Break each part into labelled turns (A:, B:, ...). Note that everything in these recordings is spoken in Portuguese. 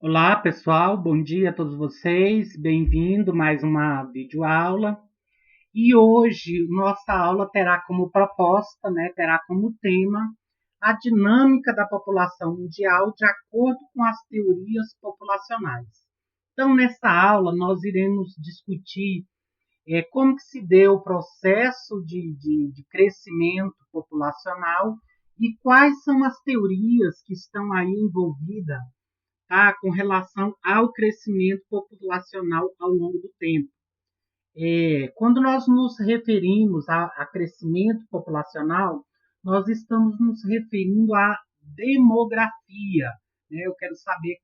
A: Olá, pessoal. Bom dia a todos vocês. Bem-vindo a mais uma videoaula. E hoje nossa aula terá como proposta, terá como tema a dinâmica da população mundial de acordo com as teorias populacionais. Então, nessa aula nós iremos discutir como que se deu o processo de crescimento populacional e quais são as teorias que estão aí envolvidas, tá, com relação ao crescimento populacional ao longo do tempo. Quando nós nos referimos a crescimento populacional, nós estamos nos referindo à demografia, né? Eu quero saber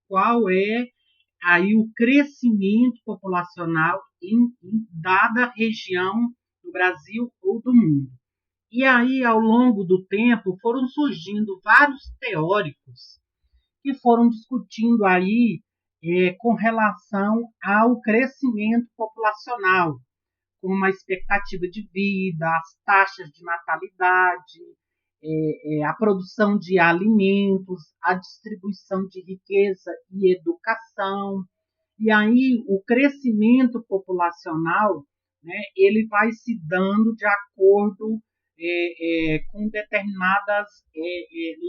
A: qual é aí o crescimento populacional em dada região do Brasil ou do mundo. E aí, ao longo do tempo, foram surgindo vários teóricos que foram discutindo aí com relação ao crescimento populacional, como a expectativa de vida, as taxas de natalidade, a produção de alimentos, a distribuição de riqueza e educação. E aí o crescimento populacional, né, ele vai se dando de acordo com determinadas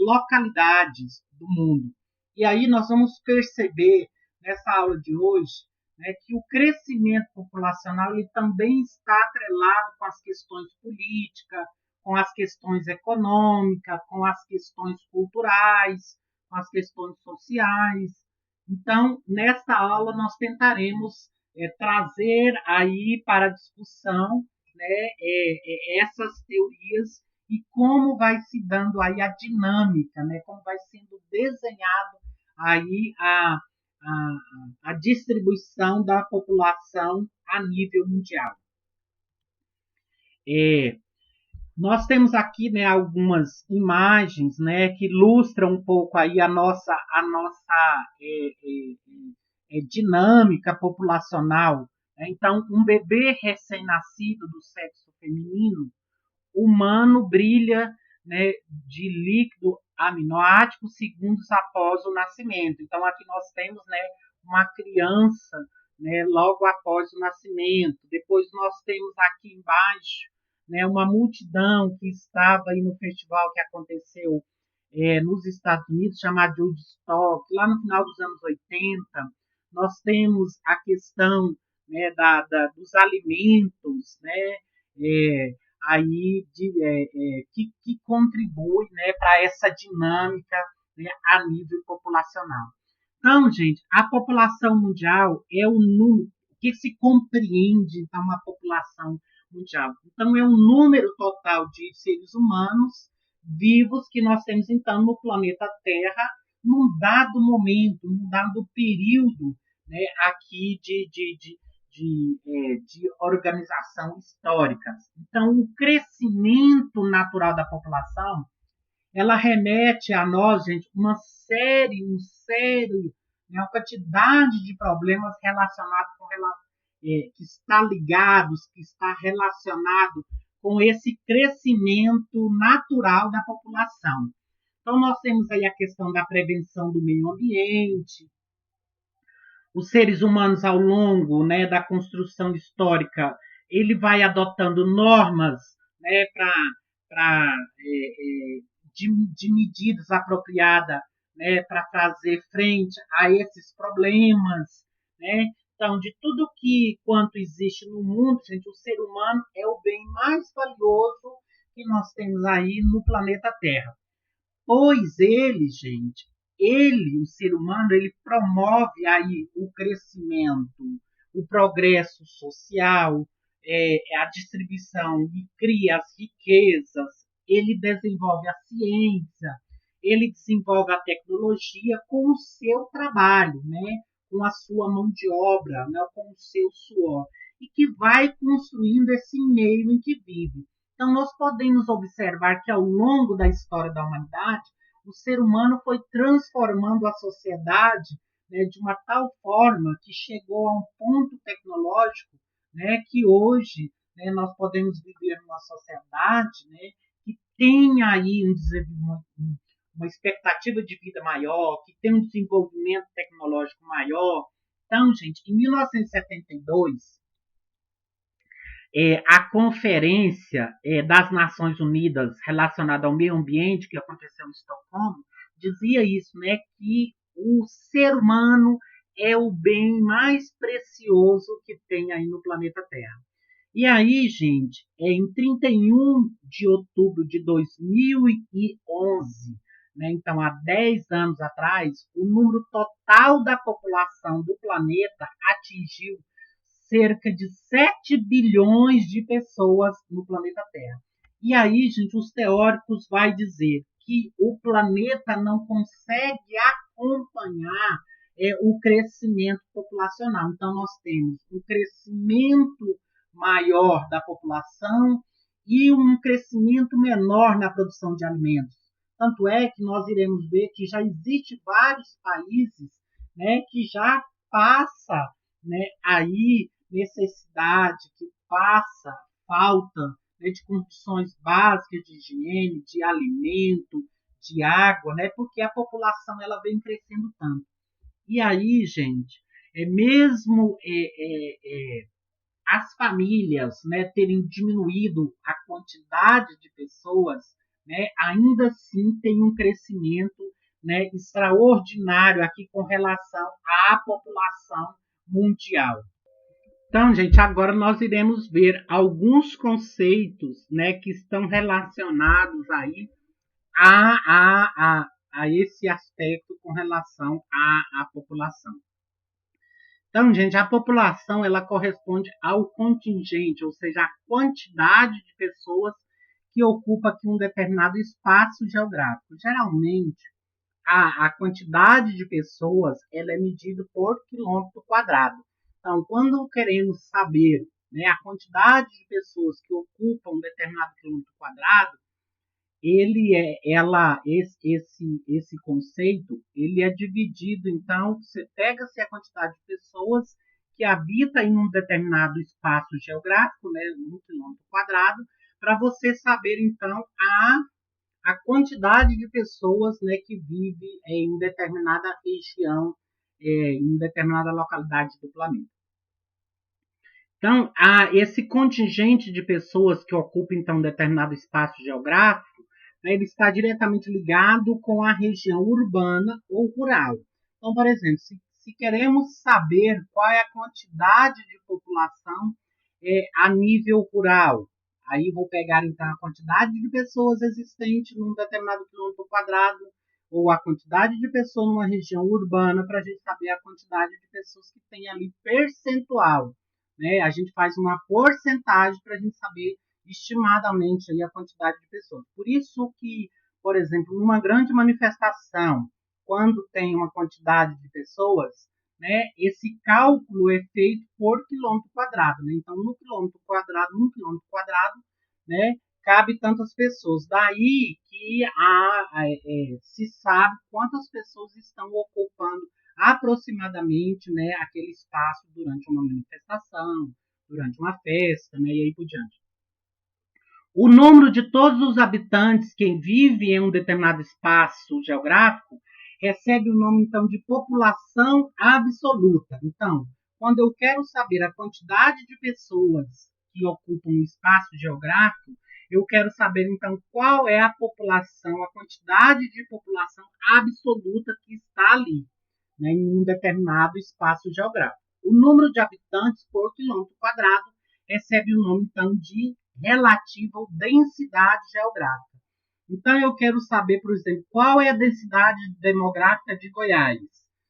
A: localidades do mundo. E aí nós vamos perceber nessa aula de hoje, né, que o crescimento populacional ele também está atrelado com as questões políticas, com as questões econômicas, com as questões culturais, com as questões sociais. Então, nesta aula nós tentaremos trazer aí para a discussão, né, essas teorias e como vai se dando aí a dinâmica, né, como vai sendo desenhado aí a distribuição da população a nível mundial. É, Nós temos aqui, né, algumas imagens, né, que ilustram um pouco aí a nossa dinâmica populacional. Então, um bebê recém-nascido do sexo feminino humano brilha, né, de líquido aminoático segundos após o nascimento. Então, aqui nós temos, né, uma criança, né, logo após o nascimento. Depois nós temos aqui embaixo, né, uma multidão que estava aí no festival que aconteceu nos Estados Unidos, chamado de Woodstock, lá no final dos anos 80. Nós temos a questão, né, dos alimentos, né, é, que contribui, né, para essa dinâmica, né, a nível populacional. Então, gente, a população mundial é o número que se compreende então uma população mundial. Então, é o número total de seres humanos vivos que nós temos então no planeta Terra num dado momento, num dado período, né, aqui de organização histórica. Então, o crescimento natural da população, ela remete a nós, gente, né, uma quantidade de problemas relacionados que está ligados, que está relacionado com esse crescimento natural da população. Então, nós temos aí a questão da prevenção do meio ambiente, os seres humanos ao longo, né, da construção histórica, ele vai adotando normas, né, de medidas apropriadas, né, para fazer frente a esses problemas, né? Então, de tudo que quanto existe no mundo, gente, o ser humano é o bem mais valioso que nós temos aí no planeta Terra. Pois ele, gente, o ser humano, ele promove aí o crescimento, o progresso social, a distribuição e cria as riquezas, ele desenvolve a ciência, ele desenvolve a tecnologia com o seu trabalho, né? Com a sua mão de obra, né? Com o seu suor, e que vai construindo esse meio em que vive. Então, nós podemos observar que ao longo da história da humanidade, o ser humano foi transformando a sociedade, né, de uma tal forma que chegou a um ponto tecnológico, né, que hoje, né, nós podemos viver numa sociedade, né, que tem aí um uma expectativa de vida maior, que tem um desenvolvimento tecnológico maior. Então, gente, em 1972, a Conferência das Nações Unidas relacionada ao meio ambiente, que aconteceu em Estocolmo, dizia isso, né, que o ser humano é o bem mais precioso que tem aí no planeta Terra. E aí, gente, em 31 de outubro de 2011, né, então há 10 anos atrás, o número total da população do planeta atingiu cerca de 7 bilhões de pessoas no planeta Terra. E aí, gente, os teóricos vão dizer que o planeta não consegue acompanhar o crescimento populacional. Então, nós temos um crescimento maior da população e um crescimento menor na produção de alimentos. Tanto é que nós iremos ver que já existem vários países, né, que já passa, né, aí necessidade, que passa falta, né, de condições básicas de higiene, de alimento, de água, né, porque a população ela vem crescendo tanto. E aí, gente, mesmo as famílias, né, terem diminuído a quantidade de pessoas, né, ainda assim tem um crescimento, né, extraordinário aqui com relação à população mundial. Então, gente, agora nós iremos ver alguns conceitos, né, que estão relacionados aí a esse aspecto com relação à população. Então, gente, a população ela corresponde ao contingente, ou seja, a quantidade de pessoas que ocupa aqui um determinado espaço geográfico. Geralmente, a quantidade de pessoas ela é medida por quilômetro quadrado. Então, quando queremos saber, né, a quantidade de pessoas que ocupam um determinado quilômetro quadrado, esse conceito ele é dividido. Então, você pega-se a quantidade de pessoas que habitam em um determinado espaço geográfico, né, um quilômetro quadrado, para você saber, então, a quantidade de pessoas, né, que vive em determinada região, em determinada localidade do planeta. Então, esse contingente de pessoas que ocupa, então, um determinado espaço geográfico, né, ele está diretamente ligado com a região urbana ou rural. Então, por exemplo, se queremos saber qual é a quantidade de população a nível rural, aí vou pegar, então, a quantidade de pessoas existentes num determinado quilômetro quadrado, ou a quantidade de pessoas numa região urbana, para a gente saber a quantidade de pessoas que tem ali percentual. Né? A gente faz uma porcentagem para a gente saber estimadamente aí a quantidade de pessoas. Por isso que, por exemplo, numa grande manifestação, quando tem uma quantidade de pessoas, né, esse cálculo é feito por quilômetro quadrado. Né? Então, num quilômetro quadrado, né, cabe tantas pessoas. Daí que se sabe quantas pessoas estão ocupando aproximadamente, né, aquele espaço durante uma manifestação, durante uma festa, né, e aí por diante. O número de todos os habitantes que vivem em um determinado espaço geográfico recebe o nome, então, de população absoluta. Então, quando eu quero saber a quantidade de pessoas que ocupam um espaço geográfico, eu quero saber, então, qual é a população, a quantidade de população absoluta que está ali, né, em um determinado espaço geográfico. O número de habitantes por quilômetro quadrado recebe o nome, então, de relativa densidade geográfica. Então, eu quero saber, por exemplo, qual é a densidade demográfica de Goiás.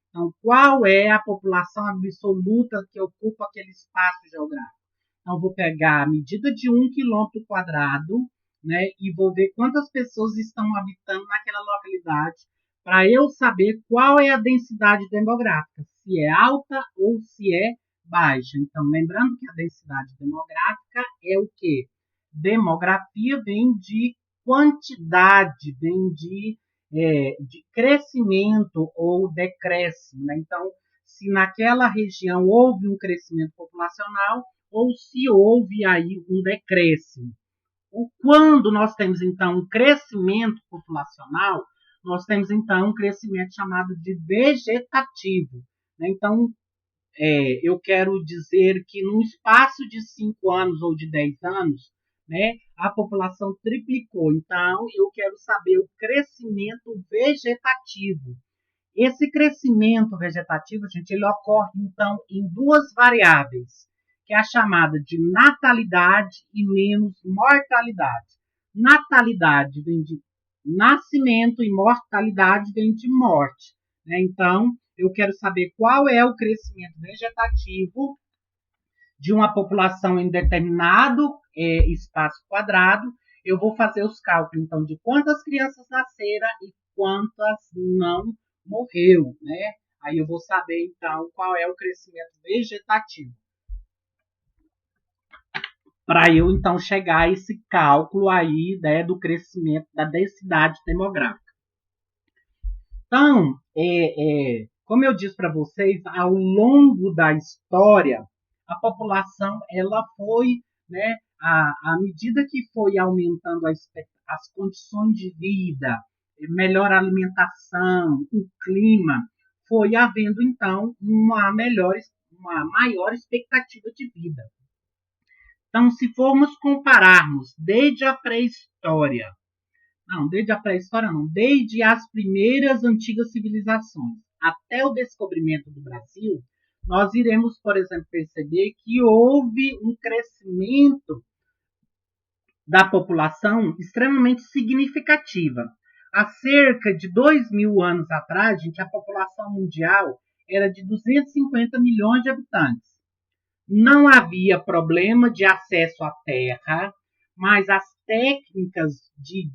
A: Então, qual é a população absoluta que ocupa aquele espaço geográfico. Então, vou pegar a medida de 1 quilômetro quadrado, né, e vou ver quantas pessoas estão habitando naquela localidade, para eu saber qual é a densidade demográfica, se é alta ou se é baixa. Então, lembrando que a densidade demográfica é o quê? Demografia vem de quantidade, vem de crescimento ou decréscimo. Né? Então, se naquela região houve um crescimento populacional ou se houve aí um decréscimo. Quando nós temos, então, um crescimento populacional, nós temos então um crescimento chamado de vegetativo, né? Então, eu quero dizer que num espaço de 5 anos ou de 10 anos, né, a população triplicou. Então, eu quero saber o crescimento vegetativo. Esse crescimento vegetativo, gente, ele ocorre, então, em duas variáveis, que é a chamada de natalidade e menos mortalidade. Natalidade vem de nascimento e mortalidade vem de morte, né? Então, eu quero saber qual é o crescimento vegetativo de uma população em determinado espaço quadrado. Eu vou fazer os cálculos, então, de quantas crianças nasceram e quantas não morreu, né? Aí eu vou saber, então, qual é o crescimento vegetativo. Para eu, então, chegar a esse cálculo aí, né, do crescimento da densidade demográfica. Então, como eu disse para vocês, ao longo da história, a população ela foi, né, à medida que foi aumentando as condições de vida, melhor alimentação, o clima, foi havendo então uma maior expectativa de vida. Então, se formos compararmos desde a pré-história, desde as primeiras antigas civilizações até o descobrimento do Brasil, nós iremos, por exemplo, perceber que houve um crescimento da população extremamente significativa. Há cerca de 2.000 anos atrás, gente, a população mundial era de 250 milhões de habitantes. Não havia problema de acesso à terra, mas as técnicas de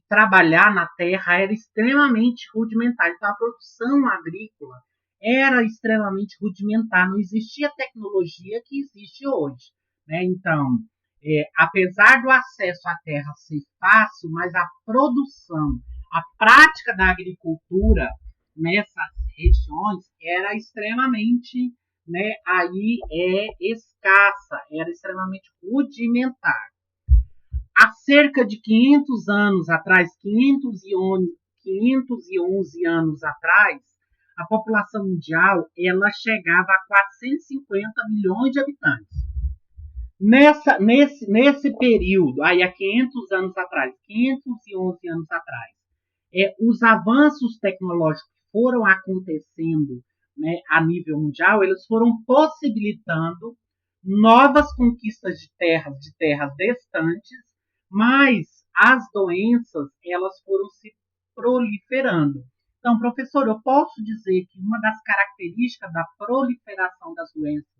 A: trabalhar na terra eram extremamente rudimentares. Então, a produção agrícola era extremamente rudimentar, não existia a tecnologia que existe hoje, né? Então, apesar do acesso à terra ser fácil, mas a produção, a prática da agricultura nessas regiões era extremamente, né, aí escassa, era extremamente rudimentar. Há cerca de 500 anos atrás, 511 anos atrás, a população mundial ela chegava a 450 milhões de habitantes. Nesse período, aí há 500 anos atrás, 511 anos atrás, os avanços tecnológicos que foram acontecendo, né, a nível mundial, eles foram possibilitando novas conquistas de terras distantes, mas as doenças elas foram se proliferando. Então, professor, eu posso dizer que uma das características da proliferação das doenças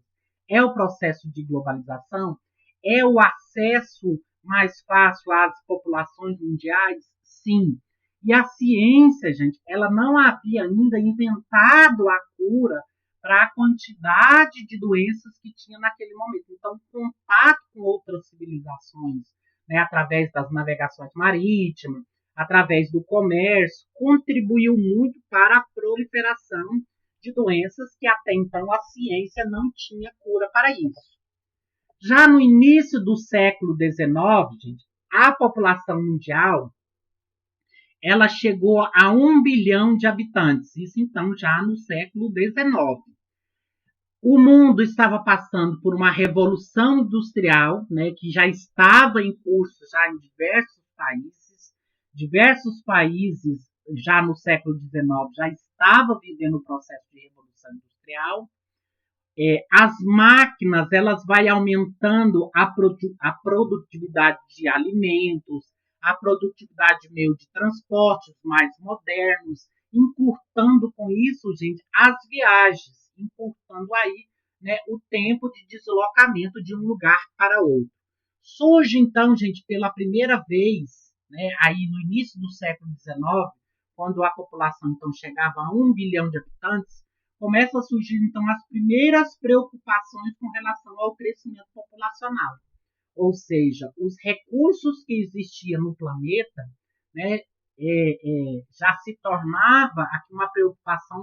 A: é o processo de globalização? É o acesso mais fácil às populações mundiais? Sim. E a ciência, gente, ela não havia ainda inventado a cura para a quantidade de doenças que tinha naquele momento. Então, o contato com outras civilizações, né, através das navegações marítimas, através do comércio, contribuiu muito para a proliferação de doenças que até então a ciência não tinha cura para isso. Já no início do século XIX, gente, a população mundial ela chegou a 1 bilhão de habitantes, isso então já no século XIX. O mundo estava passando por uma revolução industrial, né, que já estava em curso já em diversos países já no século XIX já estavam vivendo o processo de revolução industrial. As máquinas elas vai aumentando a produtividade de alimentos, a produtividade de meio de transportes mais modernos, encurtando com isso, gente, as viagens, encurtando aí, né, o tempo de deslocamento de um lugar para outro. Surge então, gente, pela primeira vez, né, aí no início do século XIX, quando a população então chegava a 1 bilhão de habitantes, começam a surgir então as primeiras preocupações com relação ao crescimento populacional. Ou seja, os recursos que existiam no planeta, né, já se tornava aqui uma preocupação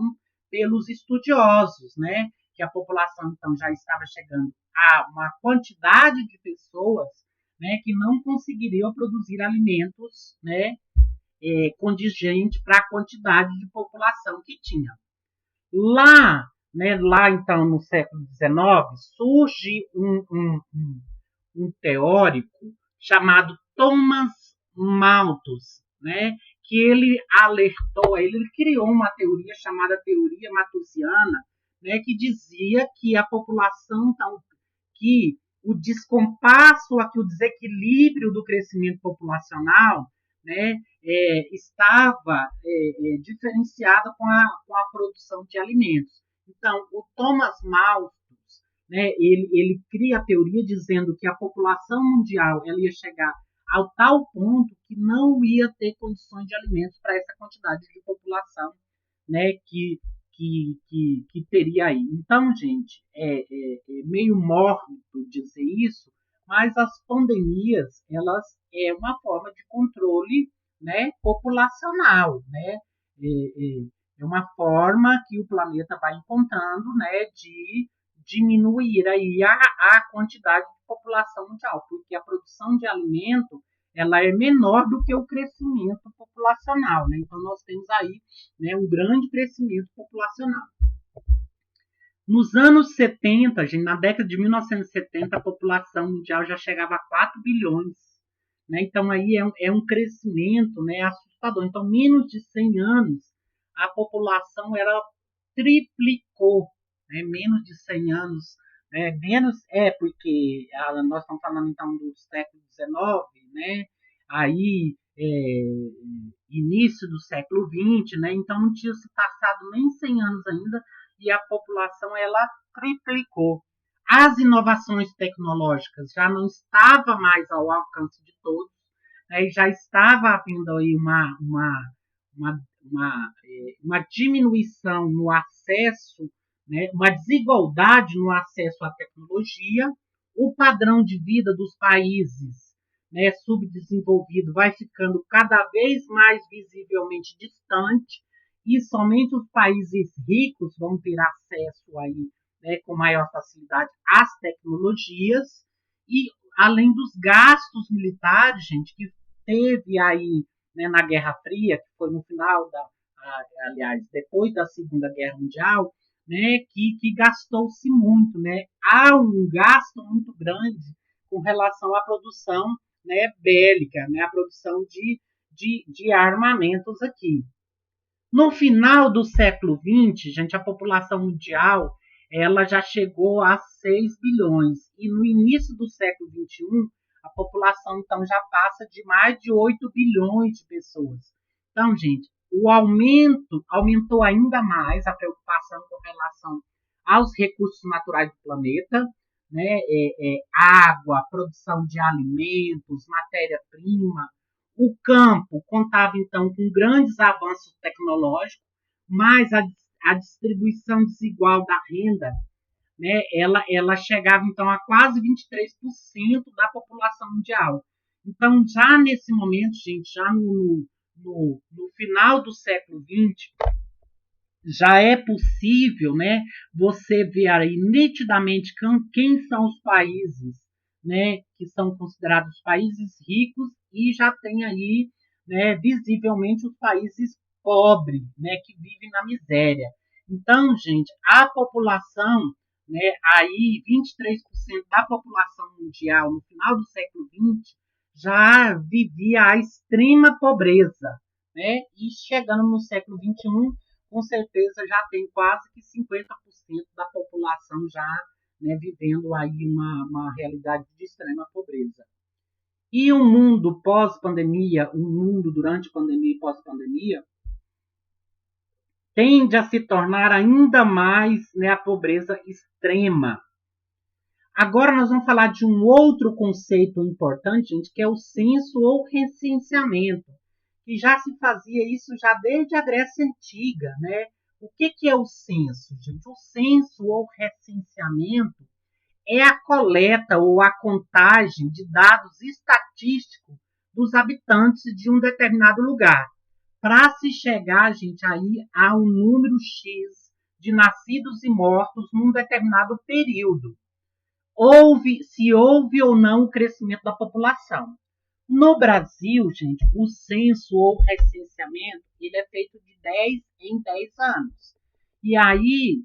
A: pelos estudiosos, né, que a população então já estava chegando a uma quantidade de pessoas, né, que não conseguiriam produzir alimentos, né, condigente para a quantidade de população que tinha. Lá, né, lá então no século XIX, surge um teórico chamado Thomas Malthus, né, que ele alertou, ele criou uma teoria chamada teoria malthusiana, né, que dizia que a população, então, que o descompasso, aqui, o desequilíbrio do crescimento populacional, né, estava diferenciada com a produção de alimentos. Então, o Thomas Malthus, né, ele cria a teoria dizendo que a população mundial ela ia chegar ao tal ponto que não ia ter condições de alimentos para essa quantidade de população, né, que teria aí. Então, gente, é meio mórbido dizer isso, mas as pandemias, elas é uma forma de controle, né, populacional, né? É uma forma que o planeta vai encontrando, né, de diminuir aí a quantidade de população mundial, porque a produção de alimento ela é menor do que o crescimento populacional, né? Então nós temos aí, né, um grande crescimento populacional. Nos anos 70, gente, na década de 1970, a população mundial já chegava a 4 bilhões. Né? Então, aí é um crescimento, né, assustador. Então, menos de 100 anos, a população ela triplicou. Né? Menos de 100 anos, né? Porque nós estamos falando, então, do século XIX, né? Aí, início do século XX, né? Então, não tinha se passado nem 100 anos ainda, e a população ela triplicou. As inovações tecnológicas já não estavam mais ao alcance de todos, né, e já estava havendo aí uma diminuição no acesso, né, uma desigualdade no acesso à tecnologia. O padrão de vida dos países, né, subdesenvolvidos vai ficando cada vez mais visivelmente distante, e somente os países ricos vão ter acesso aí, né, com maior facilidade às tecnologias, e além dos gastos militares, gente, que teve aí, né, na Guerra Fria, que foi no final aliás, depois da Segunda Guerra Mundial, né, que gastou-se muito, né? Há um gasto muito grande com relação à produção, né, bélica, né, a produção de armamentos aqui. No final do século XX, gente, a população mundial ela já chegou a 6 bilhões. E no início do século XXI, a população então já passa de mais de 8 bilhões de pessoas. Então, gente, o aumento aumentou ainda mais a preocupação com relação aos recursos naturais do planeta, né? Água, produção de alimentos, matéria-prima. O campo contava, então, com grandes avanços tecnológicos, mas a distribuição desigual da renda, né, ela chegava, então, a quase 23% da população mundial. Então, já nesse momento, gente, já no final do século XX, já é possível, né, você ver aí nitidamente quem são os países, né, que são considerados países ricos, e já tem aí, né, visivelmente os países pobres, né, que vivem na miséria. Então, gente, a população, né, aí 23% da população mundial no final do século XX já vivia a extrema pobreza, né, e chegando no século XXI, com certeza já tem quase que 50% da população já, né, vivendo aí uma realidade de extrema pobreza. E um mundo pós-pandemia, um mundo durante pandemia e pós-pandemia, tende a se tornar ainda mais, né, a pobreza extrema. Agora nós vamos falar de um outro conceito importante, gente, que é o censo ou recenseamento, que já se fazia isso já desde a Grécia Antiga, né? O que é o censo, gente? O censo ou recenseamento é a coleta ou a contagem de dados estatísticos dos habitantes de um determinado lugar, para se chegar, gente, aí a um número X de nascidos e mortos num determinado período. Se houve ou não o crescimento da população. No Brasil, gente, o censo ou recenseamento, ele é feito de 10 em 10 anos. E aí,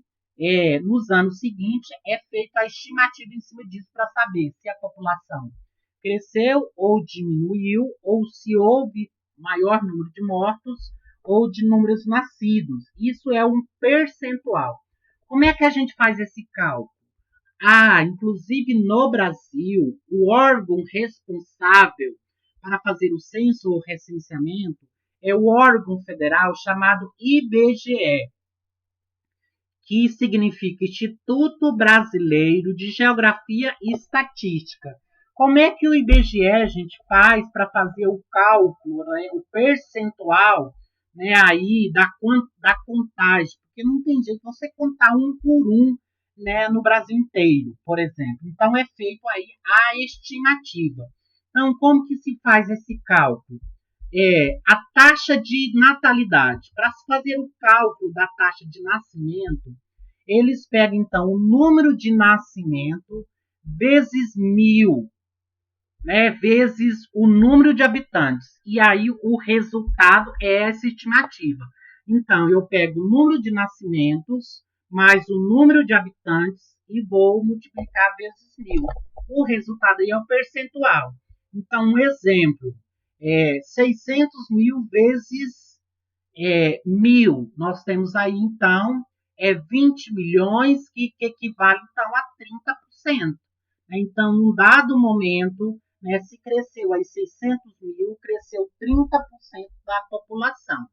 A: nos anos seguintes, é feita a estimativa em cima disso para saber se a população cresceu ou diminuiu, ou se houve maior número de mortos ou de números nascidos. Isso é um percentual. Como é que a gente faz esse cálculo? Inclusive no Brasil, o órgão responsável para fazer o censo ou recenseamento é o órgão federal chamado IBGE, que significa Instituto Brasileiro de Geografia e Estatística. Como é que o IBGE a gente faz para fazer o cálculo, né, o percentual, né, aí da contagem? Porque não tem jeito de você contar um por um, né, no Brasil inteiro, por exemplo. Então é feito aí a estimativa. Então, como que se faz esse cálculo? A taxa de natalidade. Para se fazer o cálculo da taxa de nascimento, eles pegam, então, o número de nascimento vezes 1.000, né, vezes o número de habitantes. E aí o resultado é essa estimativa. Então, eu pego o número de nascimentos mais o número de habitantes e vou multiplicar vezes 1.000. O resultado aí é o percentual. Então, um exemplo, 600 mil vezes 1.000. Nós temos aí, então, 20 milhões, que equivale, então, a 30%. Então, num dado momento, né, se cresceu aí 600 mil, cresceu 30% da população.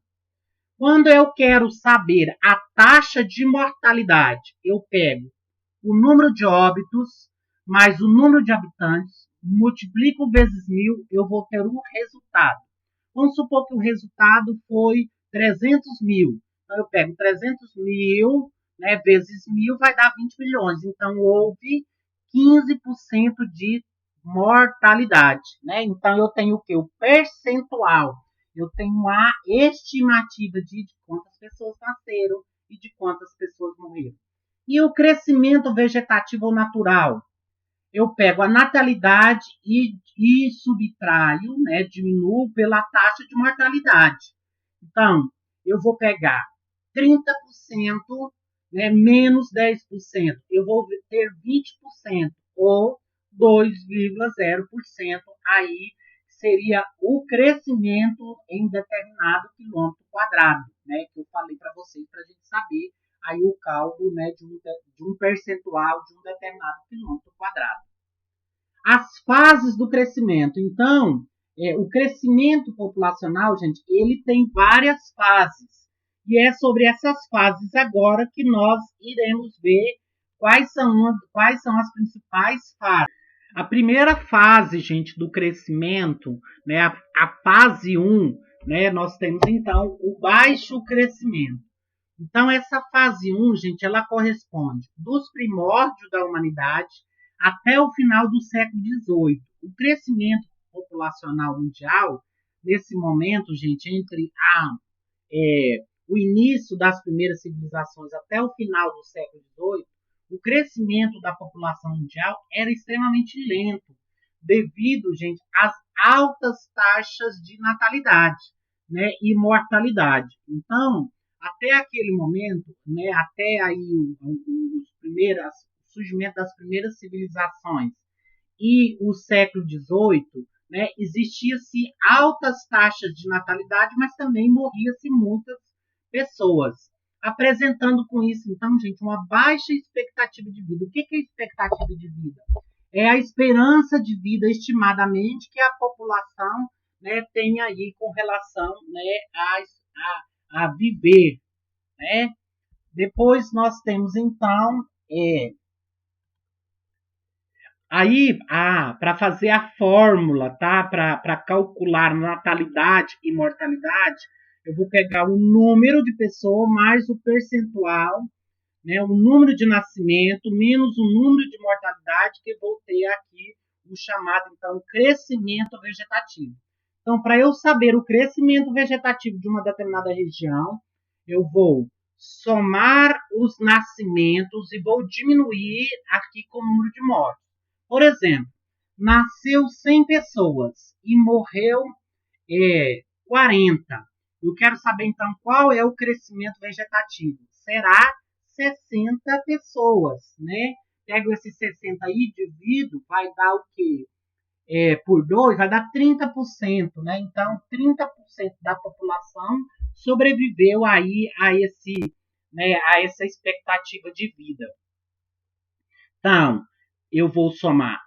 A: Quando eu quero saber a taxa de mortalidade, eu pego o número de óbitos mais o número de habitantes, multiplico vezes 1.000, eu vou ter um resultado. Vamos supor que o resultado foi 300 mil. Então, eu pego 300 mil, né, vezes 1.000, vai dar 20 milhões. Então, houve 15% de mortalidade, né? Então, eu tenho o quê? O percentual. Eu tenho a estimativa de quantas pessoas nasceram e de quantas pessoas morreram. E o crescimento vegetativo ou natural? Eu pego a natalidade e subtraio, né, diminuo pela taxa de mortalidade. Então, eu vou pegar 30%, né, menos 10%. Eu vou ter 20%, ou 2,0%. Aí seria o crescimento em determinado quilômetro quadrado, né, que eu falei para vocês, para a gente saber aí o cálculo, né, de um percentual de um determinado quilômetro quadrado. As fases do crescimento. Então, o crescimento populacional, gente, ele tem várias fases. E é sobre essas fases agora que nós iremos ver quais são as principais fases. A primeira fase, gente, do crescimento, né, a fase 1, né, nós temos, então, o baixo crescimento. Então, essa fase 1, gente, ela corresponde dos primórdios da humanidade até o final do século XVIII. O crescimento populacional mundial, nesse momento, gente, entre o início das primeiras civilizações até o final do século XVIII, o crescimento da população mundial era extremamente lento, devido, gente, às altas taxas de natalidade, né, e mortalidade. Então, até aquele momento, né, até aí o surgimento das primeiras civilizações e o século XVIII, né, existia-se altas taxas de natalidade, mas também morria-se muitas pessoas, apresentando com isso, então, gente, uma baixa expectativa de vida. O que é expectativa de vida? É a esperança de vida estimadamente que a população, né, tem aí com relação, né, a viver, né? Depois nós temos, então, aí, para fazer a fórmula, tá? Para calcular natalidade e mortalidade, eu vou pegar o número de pessoas mais o percentual, né? O número de nascimento menos o número de mortalidade, que eu vou ter aqui o chamado, então, crescimento vegetativo. Então, para eu saber o crescimento vegetativo de uma determinada região, eu vou somar os nascimentos e vou diminuir aqui com o número de mortes. Por exemplo, nasceu 100 pessoas e morreu 40. Eu quero saber, então, qual é o crescimento vegetativo. Será 60 pessoas, né? Pego esses 60 aí, divido, vai dar o quê? Por 2, vai dar 30%, né? Então, 30% da população sobreviveu aí a essa expectativa de vida. Então, eu vou somar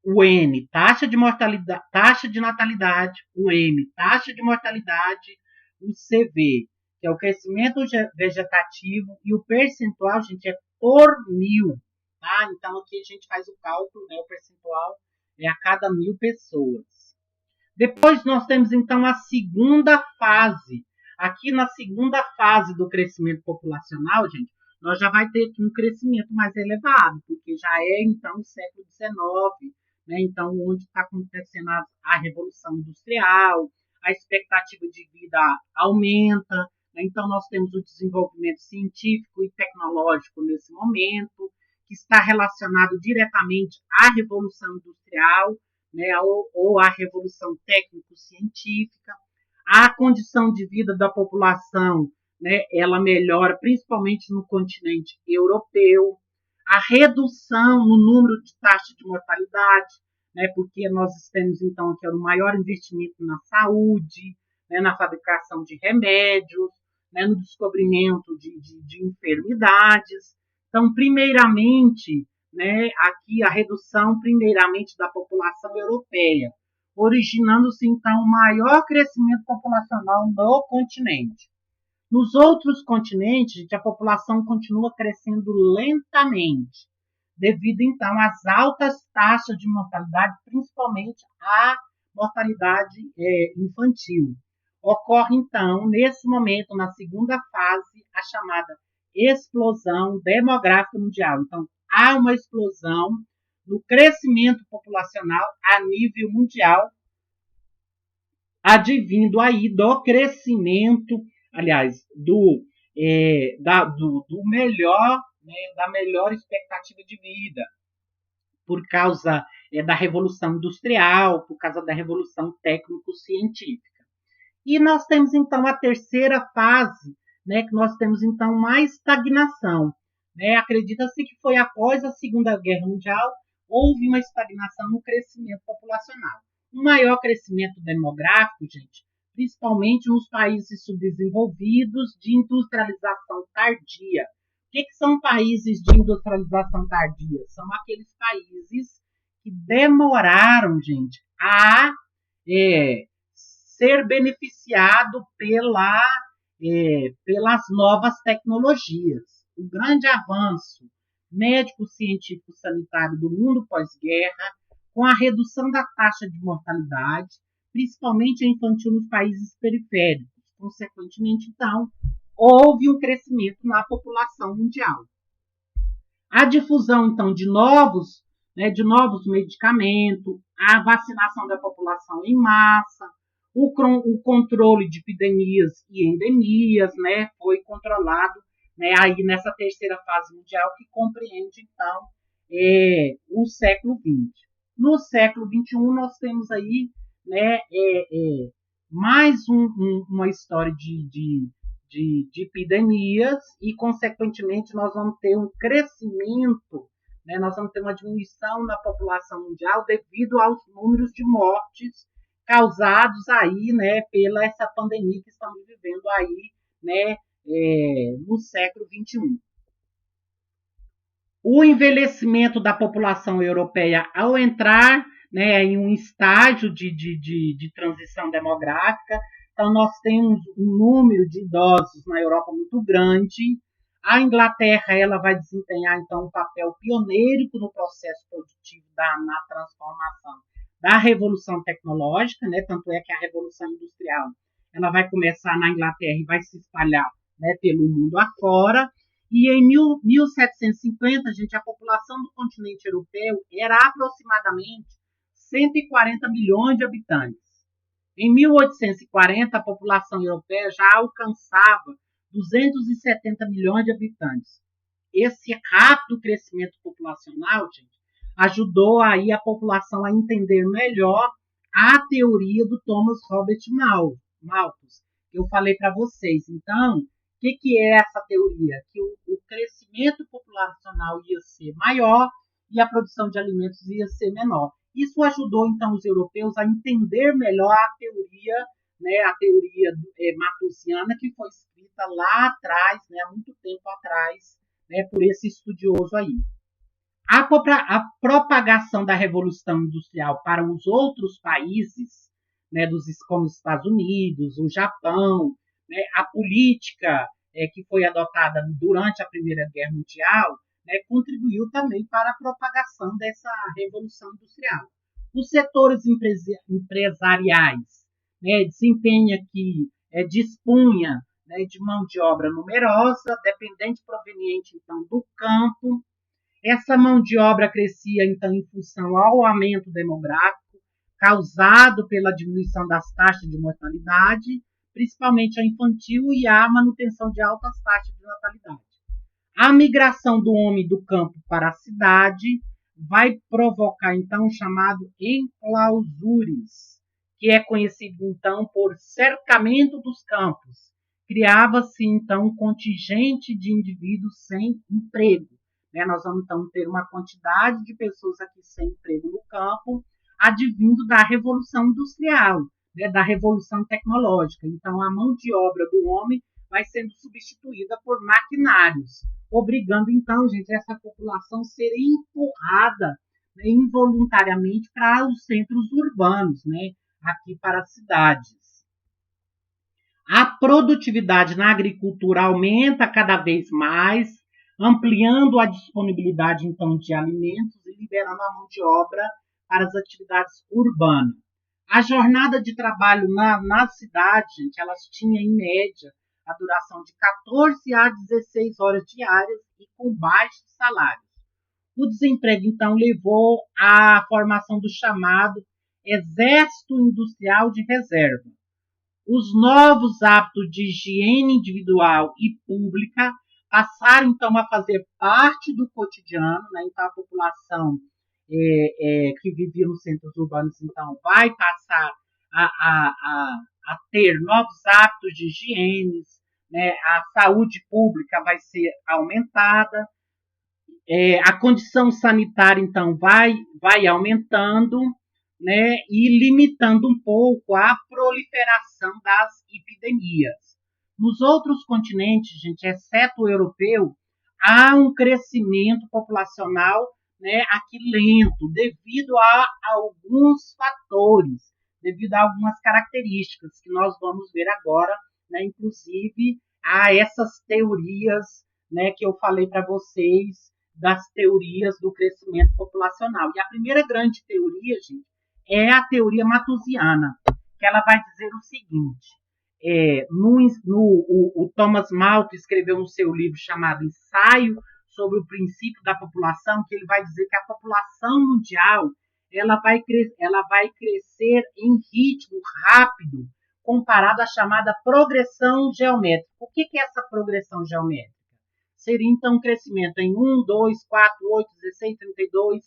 A: o N, taxa de mortalidade, taxa de natalidade, o M, taxa de mortalidade, o CV, que é o crescimento vegetativo, e o percentual, gente, é por 1.000, tá? Então, aqui a gente faz o cálculo, né? O percentual é a cada 1.000 pessoas. Depois nós temos, então, a segunda fase. Aqui na segunda fase do crescimento populacional, gente, nós já vai ter aqui um crescimento mais elevado, porque já é, então, o século XIX, né? Então, onde está acontecendo a Revolução Industrial, a expectativa de vida aumenta, né? Então, nós temos o desenvolvimento científico e tecnológico nesse momento, que está relacionado diretamente à Revolução Industrial, né, ou a revolução técnico-científica. A condição de vida da população, né, ela melhora principalmente no continente europeu. A redução no número de taxa de mortalidade, né, porque nós temos então aqui o maior investimento na saúde, né, na fabricação de remédios, né, no descobrimento de enfermidades. Então, primeiramente, né, aqui a redução, primeiramente, da população europeia, originando-se, então, um maior crescimento populacional no continente. Nos outros continentes, a população continua crescendo lentamente, devido, então, às altas taxas de mortalidade, principalmente a mortalidade infantil. Ocorre, então, nesse momento, na segunda fase, a chamada explosão demográfica mundial. Então, há uma explosão no crescimento populacional a nível mundial, advindo aí do crescimento, aliás, do melhor, né, da melhor expectativa de vida, por causa da Revolução Industrial, por causa da Revolução Técnico-Científica. E nós temos, então, a terceira fase, né, que nós temos, então, uma estagnação. Né? Acredita-se que foi após a Segunda Guerra Mundial, houve uma estagnação no crescimento populacional. Um maior crescimento demográfico, gente, principalmente nos países subdesenvolvidos de industrialização tardia. O que são países de industrialização tardia? São aqueles países que demoraram, gente, a ser beneficiado pelas novas tecnologias. O grande avanço médico-científico sanitário do mundo pós-guerra, com a redução da taxa de mortalidade, principalmente a infantil nos países periféricos. Consequentemente, então, houve um crescimento na população mundial. A difusão, então, de novos medicamentos, a vacinação da população em massa, o controle de epidemias e endemias, né, foi controlado, né, aí nessa terceira fase mundial que compreende, então, o século XX. No século XXI, nós temos aí, né, mais uma história de epidemias e, consequentemente, nós vamos ter um crescimento, né, nós vamos ter uma diminuição na população mundial devido aos números de mortes causados aí, né, pela essa pandemia que estamos vivendo aí, né, no século XXI. O envelhecimento da população europeia ao entrar, né, em um estágio de transição demográfica. Então, nós temos um número de idosos na Europa muito grande. A Inglaterra ela vai desempenhar, então, um papel pioneiro no processo produtivo na transformação da Revolução Tecnológica, né? Tanto é que a Revolução Industrial ela vai começar na Inglaterra e vai se espalhar, né, pelo mundo afora. E em 1750, gente, a população do continente europeu era aproximadamente 140 milhões de habitantes. Em 1840, a população europeia já alcançava 270 milhões de habitantes. Esse rápido crescimento populacional, gente, ajudou aí a população a entender melhor a teoria do Thomas Robert Malthus, que eu falei para vocês. Então, o que é essa teoria? Que o crescimento populacional ia ser maior e a produção de alimentos ia ser menor. Isso ajudou, então, os europeus a entender melhor a teoria, né, a teoria malthusiana, que foi escrita lá atrás, né, há muito tempo atrás, né, por esse estudioso aí. A propagação da Revolução Industrial para os outros países, né, como os Estados Unidos, o Japão, né, a política que foi adotada durante a Primeira Guerra Mundial, né, contribuiu também para a propagação dessa Revolução Industrial. Os setores empresariais, né, dispunha, né, de mão de obra numerosa, dependente proveniente então do campo. Essa mão de obra crescia, então, em função ao aumento demográfico causado pela diminuição das taxas de mortalidade, principalmente a infantil, e a manutenção de altas taxas de natalidade. A migração do homem do campo para a cidade vai provocar, então, o chamado enclausures, que é conhecido, então, por cercamento dos campos. Criava-se, então, um contingente de indivíduos sem emprego. Nós vamos, então, ter uma quantidade de pessoas aqui sem emprego no campo, advindo da Revolução Industrial, né, da Revolução Tecnológica. Então, a mão de obra do homem vai sendo substituída por maquinários, obrigando, então, gente, essa população a ser empurrada, né, involuntariamente para os centros urbanos, né, aqui para as cidades. A produtividade na agricultura aumenta cada vez mais, ampliando a disponibilidade, então, de alimentos e liberando a mão de obra para as atividades urbanas. A jornada de trabalho nas cidades, gente, elas tinham, em média, a duração de 14 a 16 horas diárias e com baixos salários. O desemprego, então, levou à formação do chamado Exército Industrial de Reserva. Os novos hábitos de higiene individual e pública passaram, então, a fazer parte do cotidiano, né? Então, a população que vivia nos centros urbanos, então, vai passar a ter novos hábitos de higiene, né? A saúde pública vai ser aumentada, a condição sanitária, então, vai aumentando, né? E limitando um pouco a proliferação das epidemias. Nos outros continentes, gente, exceto o europeu, há um crescimento populacional, né, aqui lento, devido a alguns fatores, devido a algumas características que nós vamos ver agora, né, inclusive a essas teorias, né, que eu falei para vocês, das teorias do crescimento populacional. E a primeira grande teoria, gente, é a teoria malthusiana, que ela vai dizer o seguinte: o Thomas Malthus escreveu no seu livro chamado Ensaio sobre o Princípio da População, que ele vai dizer que a população mundial ela vai crescer em ritmo rápido, comparado à chamada progressão geométrica. O que é essa progressão geométrica? Seria, então, um crescimento em 1, 2, 4, 8, 16, 32,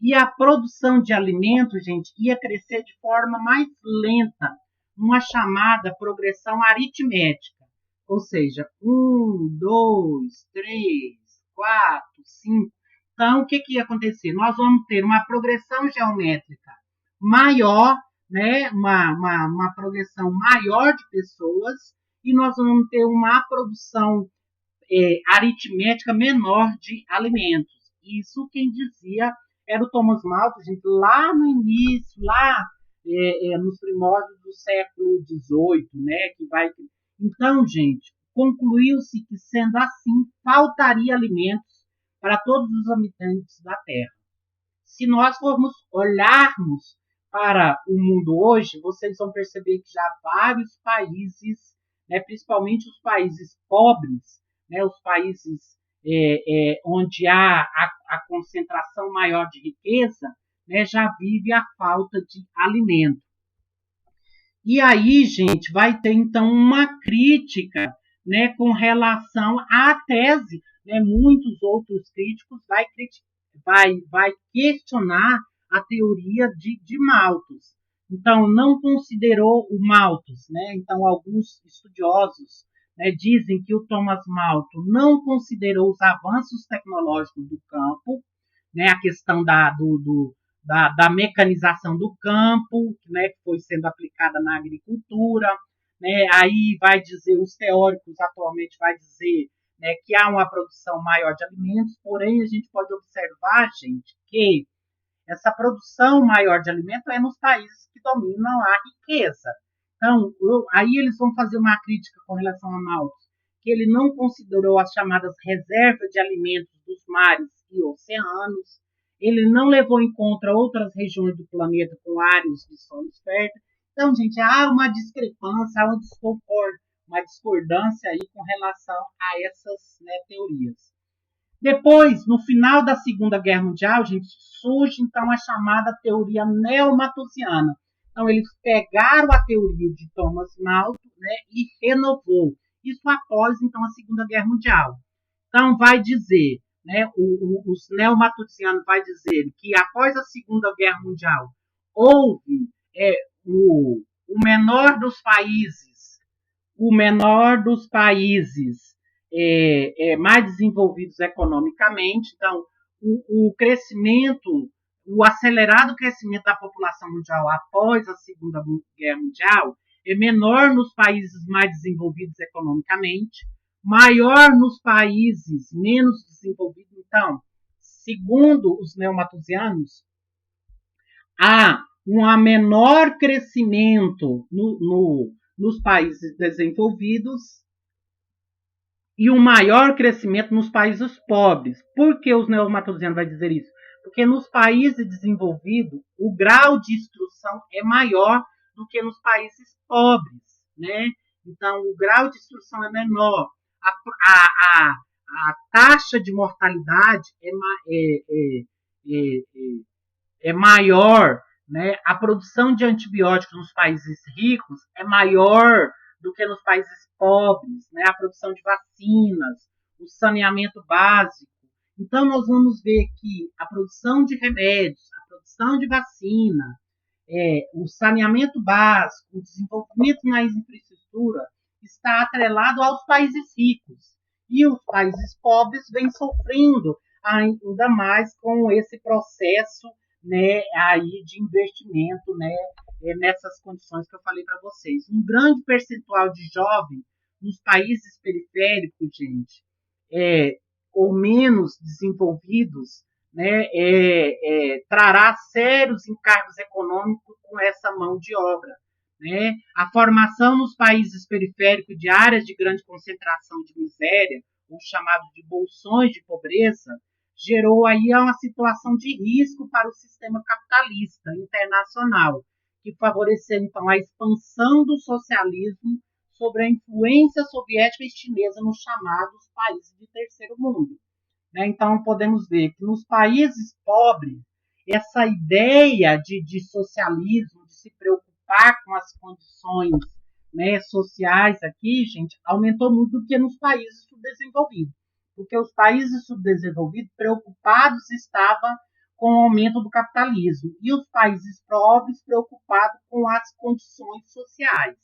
A: e a produção de alimentos, gente, ia crescer de forma mais lenta, uma chamada progressão aritmética, ou seja, 1, 2, 3, 4, 5. Então, o que ia acontecer? Nós vamos ter uma progressão geométrica maior, né? uma progressão maior de pessoas, e nós vamos ter uma produção aritmética menor de alimentos. Isso quem dizia era o Thomas Malthus, gente, lá no início, lá nos primórdios do século XVIII, né? Então, gente, concluiu-se que, sendo assim, faltaria alimentos para todos os habitantes da Terra. Se nós formos olharmos para o mundo hoje, vocês vão perceber que já vários países, né, principalmente os países pobres, né, os países onde há a concentração maior de riqueza, né, já vive a falta de alimento. E aí, gente, vai ter, então, uma crítica, né, com relação à tese, né, muitos outros críticos vai questionar a teoria de Malthus. Então, não considerou o Malthus, né? Então, alguns estudiosos, né, dizem que o Thomas Malthus não considerou os avanços tecnológicos do campo, né, a questão da mecanização do campo, né, que foi sendo aplicada na agricultura, né, aí vai dizer, os teóricos atualmente vai dizer, né, que há uma produção maior de alimentos, porém a gente pode observar, gente, que essa produção maior de alimentos é nos países que dominam a riqueza. Então, aí eles vão fazer uma crítica com relação a Malthus, que ele não considerou as chamadas reservas de alimentos dos mares e oceanos, ele não levou em conta outras regiões do planeta com áreas de solos férteis. Então, gente, há uma discrepância, há uma discordância aí com relação a essas, né, teorias. Depois, no final da Segunda Guerra Mundial, gente, surge então a chamada teoria neomalthusiana. Então, eles pegaram a teoria de Thomas Malthus, né, e renovou. Isso após então a Segunda Guerra Mundial. Então, vai dizer, né, os neomalthusianos vai dizer que após a Segunda Guerra Mundial houve o menor dos países, mais desenvolvidos economicamente. Então, o crescimento, o acelerado crescimento da população mundial após a Segunda Guerra Mundial é menor nos países mais desenvolvidos economicamente, maior nos países menos desenvolvidos. Então, segundo os neomalthusianos, há um menor crescimento nos países desenvolvidos e um maior crescimento nos países pobres. Por que os neomalthusianos vão dizer isso? Porque nos países desenvolvidos, o grau de instrução é maior do que nos países pobres, né? Então, o grau de instrução é menor. A taxa de mortalidade é maior, né? A produção de antibióticos nos países ricos é maior do que nos países pobres, né? A produção de vacinas, o saneamento básico. Então, nós vamos ver que a produção de remédios, a produção de vacina, o saneamento básico, o desenvolvimento na infraestrutura está atrelado aos países ricos. E os países pobres vêm sofrendo ainda mais com esse processo, né, aí de investimento, né, nessas condições que eu falei para vocês. Um grande percentual de jovens nos países periféricos, gente, ou menos desenvolvidos, né, trará sérios encargos econômicos com essa mão de obra. Né? A formação nos países periféricos de áreas de grande concentração de miséria, ou chamado de bolsões de pobreza, gerou aí uma situação de risco para o sistema capitalista internacional, que favoreceu então a expansão do socialismo sobre a influência soviética e chinesa nos chamados países de terceiro mundo. Né? Então, podemos ver que nos países pobres, essa ideia de socialismo, de se preocupar com as condições, né, sociais aqui, gente, aumentou muito do que nos países subdesenvolvidos. Porque os países subdesenvolvidos preocupados estavam com o aumento do capitalismo e os países pobres preocupados com as condições sociais.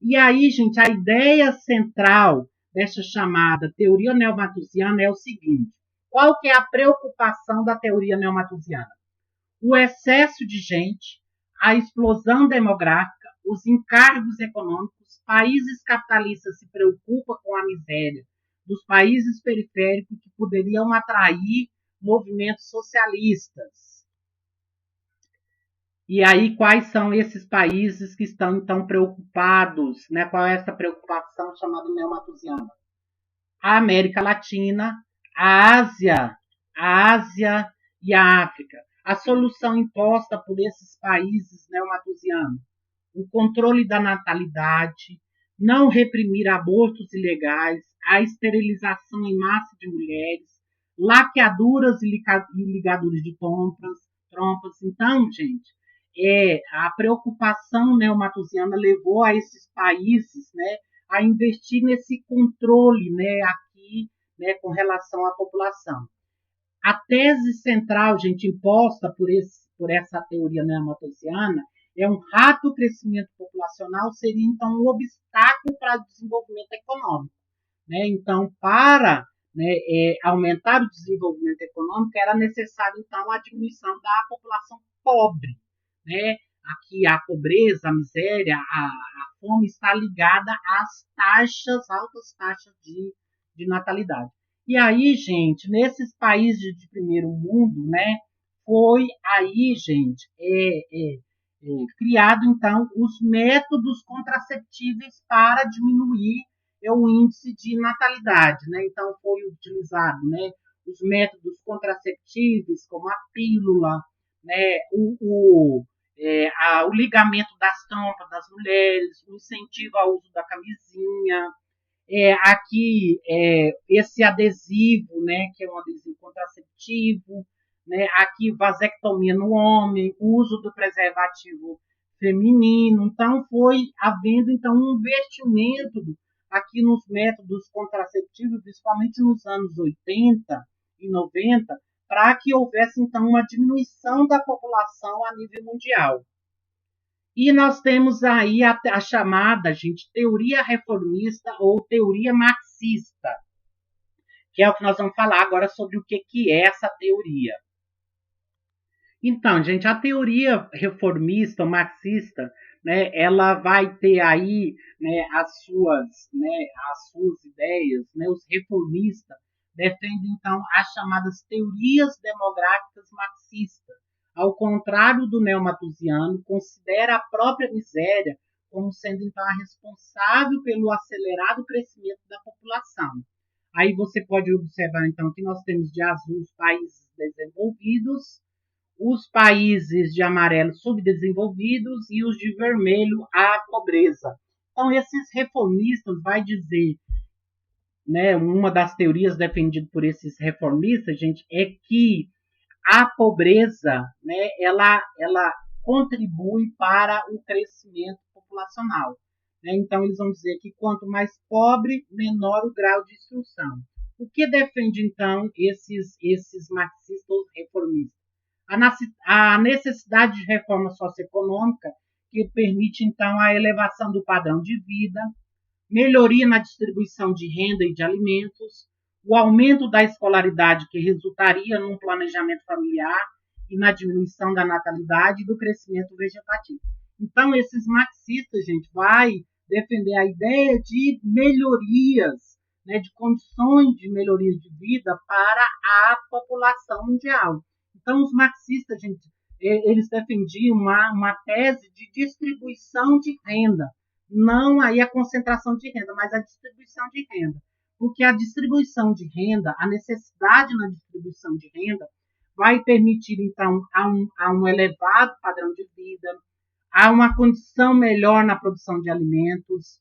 A: E aí, gente, a ideia central dessa chamada teoria neomalthusiana é o seguinte: qual que é a preocupação da teoria neomalthusiana? O excesso de gente, a explosão demográfica, os encargos econômicos, países capitalistas se preocupam com a miséria dos países periféricos que poderiam atrair movimentos socialistas. E aí, quais são esses países que estão, então, preocupados? Né? Qual é essa preocupação chamada neomalthusiana? A América Latina, a Ásia e a África. A solução imposta por esses países neomalthusianos: o controle da natalidade, não reprimir abortos ilegais, a esterilização em massa de mulheres, laqueaduras e ligaduras de trompas. Então, gente, a preocupação neomalthusiana levou a esses países, né, a investir nesse controle, né, aqui, né, com relação à população. A tese central, gente, imposta por essa teoria neomalthusiana é um rápido crescimento populacional seria, então, um obstáculo para o desenvolvimento econômico. Né? Então, para aumentar o desenvolvimento econômico, era necessário, então, a diminuição da população pobre. Né? Aqui a pobreza, a miséria, a fome está ligada às altas taxas de natalidade. E aí, gente, nesses países de primeiro mundo, né, foi aí, gente, criado, então, os métodos contraceptivos para diminuir o índice de natalidade, né? Então, foi utilizado, né, os métodos contraceptivos, como a pílula, né, o ligamento das trompas das mulheres, o incentivo ao uso da camisinha, aqui esse adesivo, né, que é um adesivo contraceptivo, né, aqui vasectomia no homem, uso do preservativo feminino. Então foi havendo então um investimento aqui nos métodos contraceptivos, principalmente nos anos 80 e 90, para que houvesse então uma diminuição da população a nível mundial. E nós temos aí a chamada, gente, teoria reformista ou teoria marxista, que é o que nós vamos falar agora sobre o que é essa teoria. Então, gente, a teoria reformista ou marxista, né, ela vai ter aí, né, as suas ideias, né, os reformistas defendem, então, as chamadas teorias demográficas marxistas. Ao contrário do neomalthusiano, considera a própria miséria como sendo, então, a responsável pelo acelerado crescimento da população. Aí você pode observar, então, que nós temos de azul os países desenvolvidos, os países de amarelo subdesenvolvidos e os de vermelho a pobreza. Então, esses reformistas vai dizer, né, uma das teorias defendidas por esses reformistas, gente, é que a pobreza, né, ela contribui para o crescimento populacional. Né? Então, eles vão dizer que quanto mais pobre, menor o grau de instrução. O que defende, então, esses marxistas reformistas? A necessidade de reforma socioeconômica que permite, então, a elevação do padrão de vida, melhoria na distribuição de renda e de alimentos, o aumento da escolaridade que resultaria num planejamento familiar e na diminuição da natalidade e do crescimento vegetativo. Então, esses marxistas, gente, vai defender a ideia de melhorias, né, de condições de melhorias de vida para a população mundial. Então, os marxistas, gente, eles defendiam uma tese de distribuição de renda, não aí a concentração de renda, mas a distribuição de renda. Porque a distribuição de renda, a necessidade na distribuição de renda, vai permitir, então, a um elevado padrão de vida, a uma condição melhor na produção de alimentos,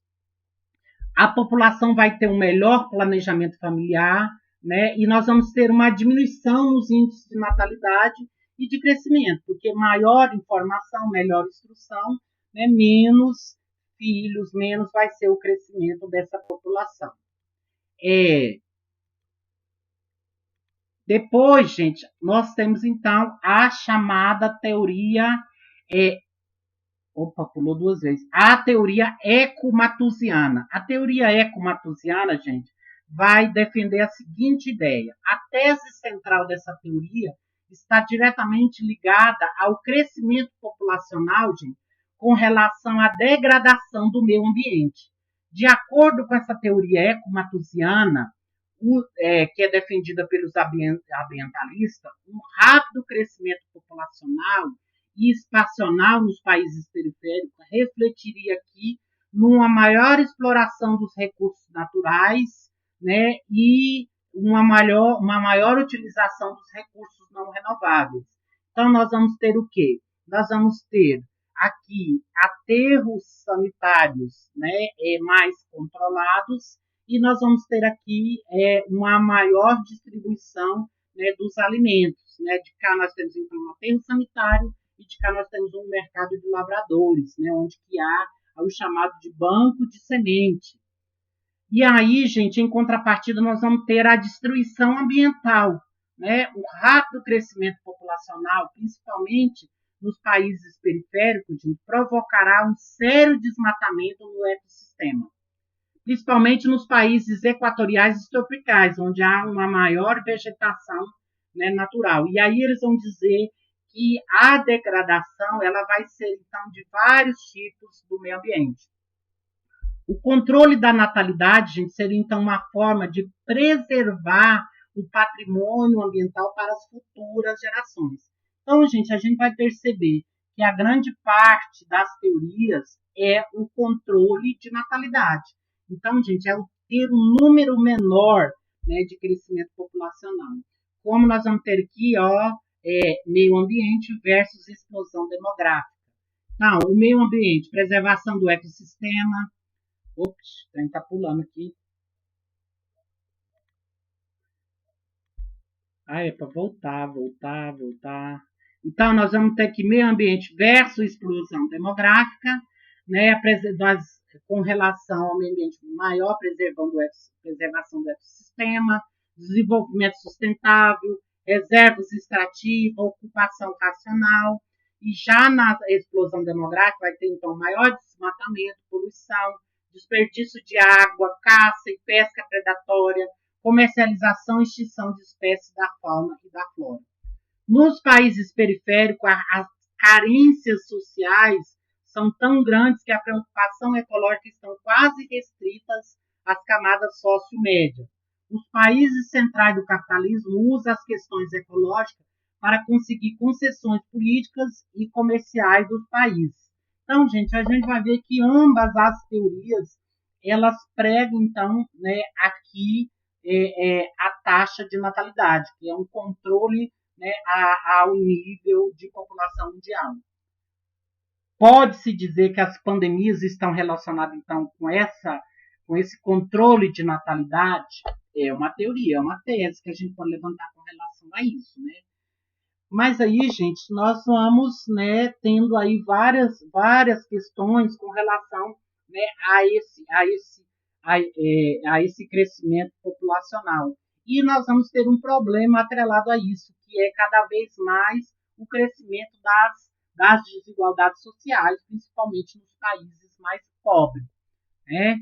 A: a população vai ter um melhor planejamento familiar, né? E nós vamos ter uma diminuição nos índices de natalidade e de crescimento, porque maior informação, melhor instrução, né? Menos filhos, menos vai ser o crescimento dessa população. Depois, gente, nós temos então a chamada teoria pulou duas vezes. A teoria ecomalthusiana. A teoria ecomalthusiana, gente, vai defender a seguinte ideia. A tese central dessa teoria está diretamente ligada ao crescimento populacional, gente, com relação à degradação do meio ambiente. De acordo com essa teoria ecomalthusiana, que é defendida pelos ambientalistas, um rápido crescimento populacional e espacional nos países periféricos refletiria aqui numa maior exploração dos recursos naturais, né, e uma maior utilização dos recursos não renováveis. Então, nós vamos ter o quê? Nós vamos ter aqui aterros sanitários, né, mais controlados, e nós vamos ter aqui uma maior distribuição, né, dos alimentos. Né? De cá nós temos então um aterro sanitário e de cá nós temos um mercado de lavradores, né, onde que há o chamado de banco de semente. E aí, gente, em contrapartida, nós vamos ter a destruição ambiental, né, o rápido crescimento populacional, principalmente nos países periféricos, gente, provocará um sério desmatamento no ecossistema, principalmente nos países equatoriais e tropicais, onde há uma maior vegetação, né, natural. E aí eles vão dizer que a degradação ela vai ser, então, de vários tipos do meio ambiente. O controle da natalidade, gente, seria, então, uma forma de preservar o patrimônio ambiental para as futuras gerações. Então, gente, a gente vai perceber que a grande parte das teorias é o controle de natalidade. Então, gente, é o ter um número menor, né, de crescimento populacional. Como nós vamos ter aqui, ó, meio ambiente versus explosão demográfica. Então, o meio ambiente, preservação do ecossistema. Ops, a gente tá pulando aqui. Ah, é para voltar. Então, nós vamos ter aqui meio ambiente versus explosão demográfica, né? Com relação ao meio ambiente maior, preservação do ecossistema, desenvolvimento sustentável, reservas extrativas, ocupação racional. E já na explosão demográfica vai ter, então, maior desmatamento, poluição, desperdício de água, caça e pesca predatória, comercialização e extinção de espécies da fauna e da flora. Nos países periféricos, as carências sociais são tão grandes que a preocupação ecológica estão quase restritas às camadas socio-médias. Os países centrais do capitalismo usam as questões ecológicas para conseguir concessões políticas e comerciais dos países. Então, gente, a gente vai ver que ambas as teorias elas pregam, então, né, aqui a taxa de natalidade, que é um controle, né, ao nível de população mundial. Pode-se dizer que as pandemias estão relacionadas, então, com esse controle de natalidade? É uma teoria, é uma tese que a gente pode levantar com relação a isso, né? Mas aí, gente, nós vamos, né, tendo aí várias questões com relação, né, a esse crescimento populacional. E nós vamos ter um problema atrelado a isso, que é cada vez mais o crescimento das desigualdades sociais, principalmente nos países mais pobres, né?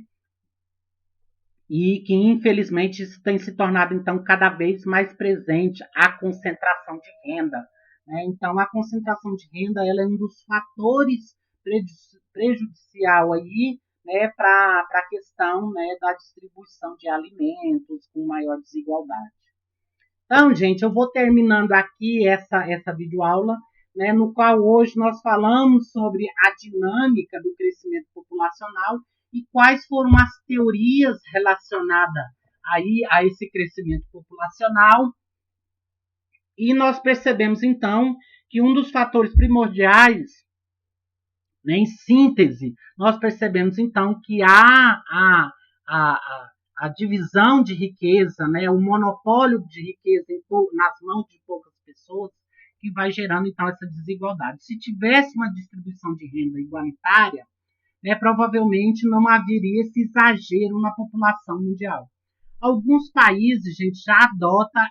A: E que, infelizmente, isso tem se tornado, então, cada vez mais presente a concentração de renda, né? Então, a concentração de renda ela é um dos fatores prejudicial aí, né, para a questão, né, da distribuição de alimentos com maior desigualdade. Então, gente, eu vou terminando aqui essa videoaula, né, no qual hoje nós falamos sobre a dinâmica do crescimento populacional e quais foram as teorias relacionadas aí a esse crescimento populacional. E nós percebemos, então, que um dos fatores primordiais, né, em síntese, nós percebemos, então, que a divisão de riqueza, né, o monopólio de riqueza nas mãos de poucas pessoas, que vai gerando, então, essa desigualdade. Se tivesse uma distribuição de renda igualitária, né, provavelmente não haveria esse exagero na população mundial. Alguns países, gente, já adotam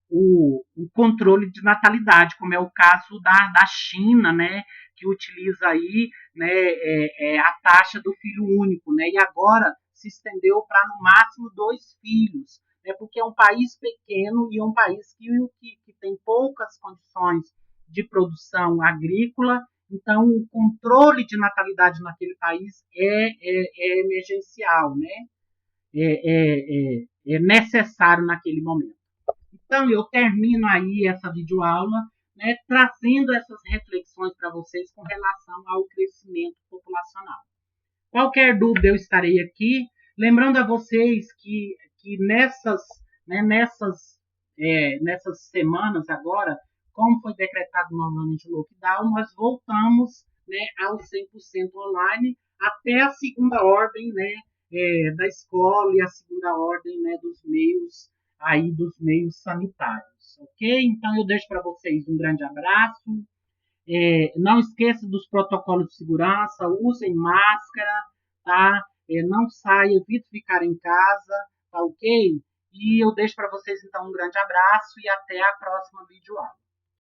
A: o controle de natalidade, como é o caso da China, né, que utiliza aí, né, a taxa do filho único, né, e agora se estendeu para no máximo 2 filhos, né, porque é um país pequeno e é um país que tem poucas condições de produção agrícola, então o controle de natalidade naquele país é emergencial, né, é necessário naquele momento. Então, eu termino aí essa videoaula, né, trazendo essas reflexões para vocês com relação ao crescimento populacional. Qualquer dúvida, eu estarei aqui. Lembrando a vocês que nessas semanas agora, como foi decretado novamente o lockdown, nós voltamos, né, ao 100% online até a segunda ordem, né, da escola e a segunda ordem, né, dos meios sanitários, ok? Então eu deixo para vocês um grande abraço. Não esqueça dos protocolos de segurança, usem máscara, tá? Não saia, evite ficar em casa, tá ok? E eu deixo para vocês, então, um grande abraço e até a próxima videoaula.